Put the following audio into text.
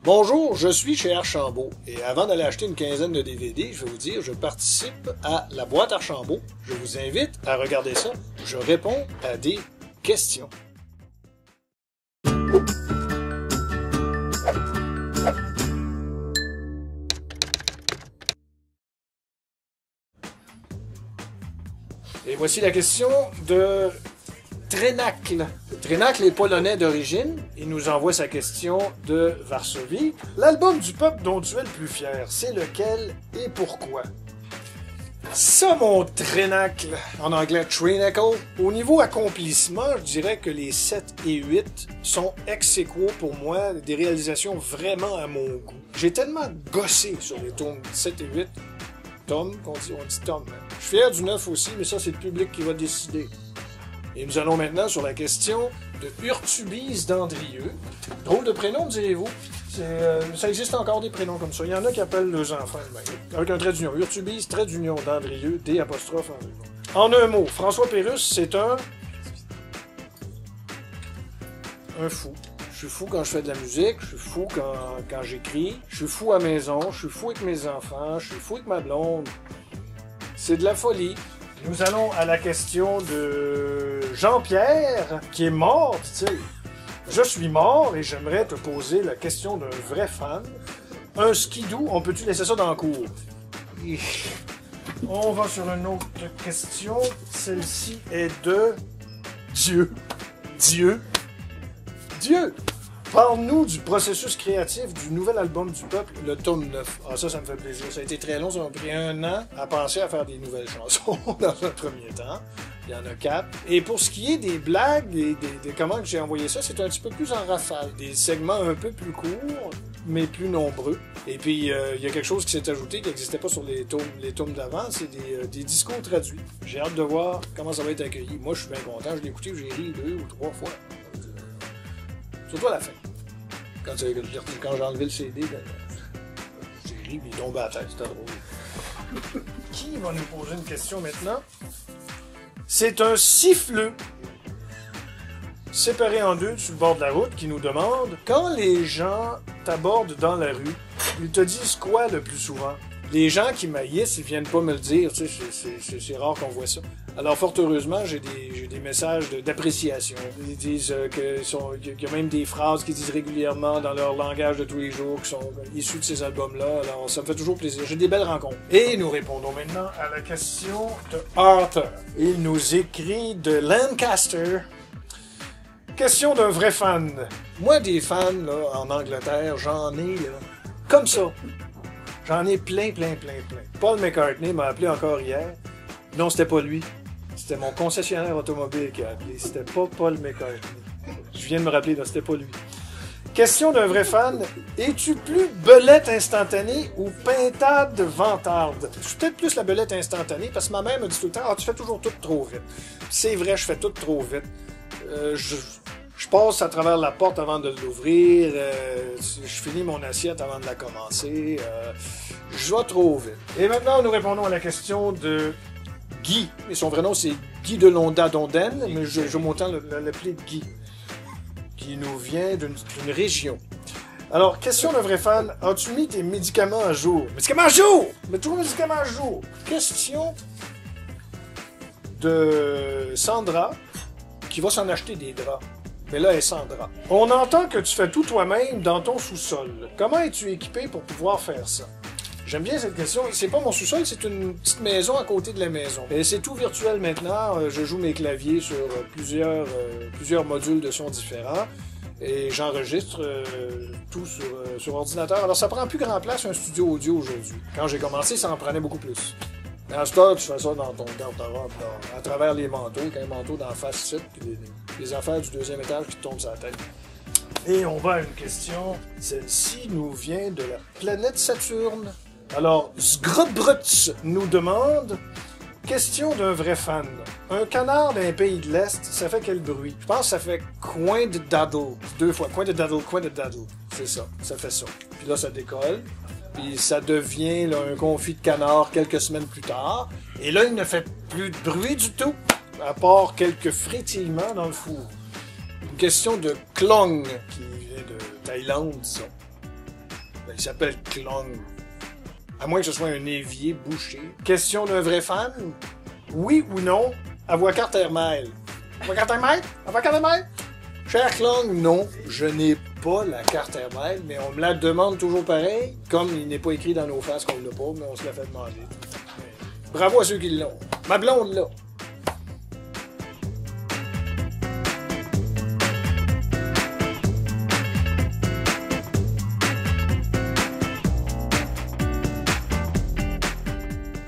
Bonjour, je suis chez Archambault et avant d'aller acheter une quinzaine de DVD, je vais vous dire, je participe à la boîte Archambault. Je vous invite à regarder ça. Je réponds à des questions. Et voici la question de Trenacle. Trenacle est polonais d'origine. Il nous envoie sa question de Varsovie. L'album du peuple dont tu es le plus fier, c'est lequel et pourquoi? Ça, mon Trenacle, en anglais Trenacle, au niveau accomplissement, je dirais que les 7 et 8 sont ex aequo pour moi, des réalisations vraiment à mon goût. J'ai tellement gossé sur les tomes 7 et 8. Tom, on dit Tom. Je suis fier du 9 aussi, mais ça, c'est le public qui va décider. Et nous allons maintenant sur la question de Urtubise d'Andrieux. Drôle de prénom, direz-vous. Ça existe encore des prénoms comme ça. Il y en a qui appellent leurs enfants avec un trait d'union. Urtubise, trait d'union d'Andrieux, D'. En un mot, François Pérusse, c'est un fou. Je suis fou quand je fais de la musique, je suis fou quand j'écris, je suis fou à la maison, je suis fou avec mes enfants, je suis fou avec ma blonde. C'est de la folie. Nous allons à la question de Jean-Pierre, qui est mort, tu sais. Je suis mort et j'aimerais te poser la question d'un vrai fan. Un skidoo, on peut-tu laisser ça dans le cours? On va sur une autre question. Celle-ci est de Dieu. Dieu. Parle-nous du processus créatif du nouvel album du peuple, le tome 9. Ah, ça me fait plaisir. Ça a été très long, ça m'a pris 1 an à penser à faire des nouvelles chansons dans un premier temps. Il y en a 4. Et pour ce qui est des blagues et des comment que j'ai envoyé ça, c'est un petit peu plus en rafale. Des segments un peu plus courts, mais plus nombreux. Et puis, il y a quelque chose qui s'est ajouté qui n'existait pas sur les tomes d'avant, c'est des discours traduits. J'ai hâte de voir comment ça va être accueilli. Moi, je suis bien content. Je l'ai écouté, j'ai ri 2 ou 3 fois. Surtout à la fin. Quand j'ai enlevé le CD, j'ai ri, puis il tombait à la tête, c'était drôle. Qui va nous poser une question maintenant? C'est un siffleux, séparé en deux sur le bord de la route, qui nous demande « Quand les gens t'abordent dans la rue, ils te disent quoi le plus souvent? » Les gens qui m'haïssent, ils viennent pas me le dire, tu sais, c'est rare qu'on voit ça. Alors, fort heureusement, j'ai des messages d'appréciation. Ils disent qu'il y a même des phrases qu'ils disent régulièrement dans leur langage de tous les jours qui sont issues de ces albums-là. Alors, ça me fait toujours plaisir. J'ai des belles rencontres. Et nous répondons maintenant à la question de Arthur. Il nous écrit de Lancaster. Question d'un vrai fan. Moi, des fans, là, en Angleterre, j'en ai, là, comme ça. J'en ai plein. Paul McCartney m'a appelé encore hier. Non, c'était pas lui. C'était mon concessionnaire automobile qui a appelé. C'était pas Paul McCartney. Je viens de me rappeler, là, c'était pas lui. Question d'un vrai fan. Es-tu plus belette instantanée ou pintade vantarde? Je suis peut-être plus la belette instantanée parce que ma mère me dit tout le temps « Ah, tu fais toujours tout trop vite. » C'est vrai, je fais tout trop vite. Je passe à travers la porte avant de l'ouvrir. Je finis mon assiette avant de la commencer. Je vais trop vite. Et maintenant, nous répondons à la question de Guy. Et son vrai nom, c'est Guy de Londa-Donden, mais j'aime autant l'appeler Guy, qui nous vient d'une région. Alors, question d'un vrai fan. As-tu mis tes médicaments à jour? Médicaments à jour! Mets toujours les médicaments à jour! Question de Sandra, qui va s'en acheter des draps. Mais là, elle est sans drap. On entend que tu fais tout toi-même dans ton sous-sol. Comment es-tu équipé pour pouvoir faire ça? J'aime bien cette question. C'est pas mon sous-sol, c'est une petite maison à côté de la maison. Et c'est tout virtuel maintenant. Je joue mes claviers sur plusieurs modules de son différents. Et j'enregistre tout sur ordinateur. Alors, ça prend plus grand place un studio audio aujourd'hui. Quand j'ai commencé, ça en prenait beaucoup plus. À ce temps, tu fais ça dans ton garde-robe, à travers les manteaux, quand un manteau d'en face ici, puis les affaires du 2e étage qui te tombent sur la tête. Et on va à une question. Celle-ci nous vient de la planète Saturne. Alors, Sgrobbrutz nous demande question d'un vrai fan. Un canard d'un pays de l'Est, ça fait quel bruit? Je pense que ça fait coin de daddle. 2 fois. Coin de daddle, coin de daddle. C'est ça. Ça fait ça. Puis là, ça décolle. Puis ça devient là, un confit de canard quelques semaines plus tard. Et là, il ne fait plus de bruit du tout, à part quelques frétillements dans le four. Une question de Klong, qui vient de Thaïlande, disons. Ben, il s'appelle Klong. À moins que ce soit un évier bouché. Question d'un vrai fan? Oui ou non? Avocat Cartermail. Avocat Cartermail? Avocat Cartermail? Cher Klong, non, je n'ai pas la Cartermail, mais on me la demande toujours pareil. Comme il n'est pas écrit dans nos faces qu'on l'a pas, mais on se l'a fait demander. Bravo à ceux qui l'ont. Ma blonde, là.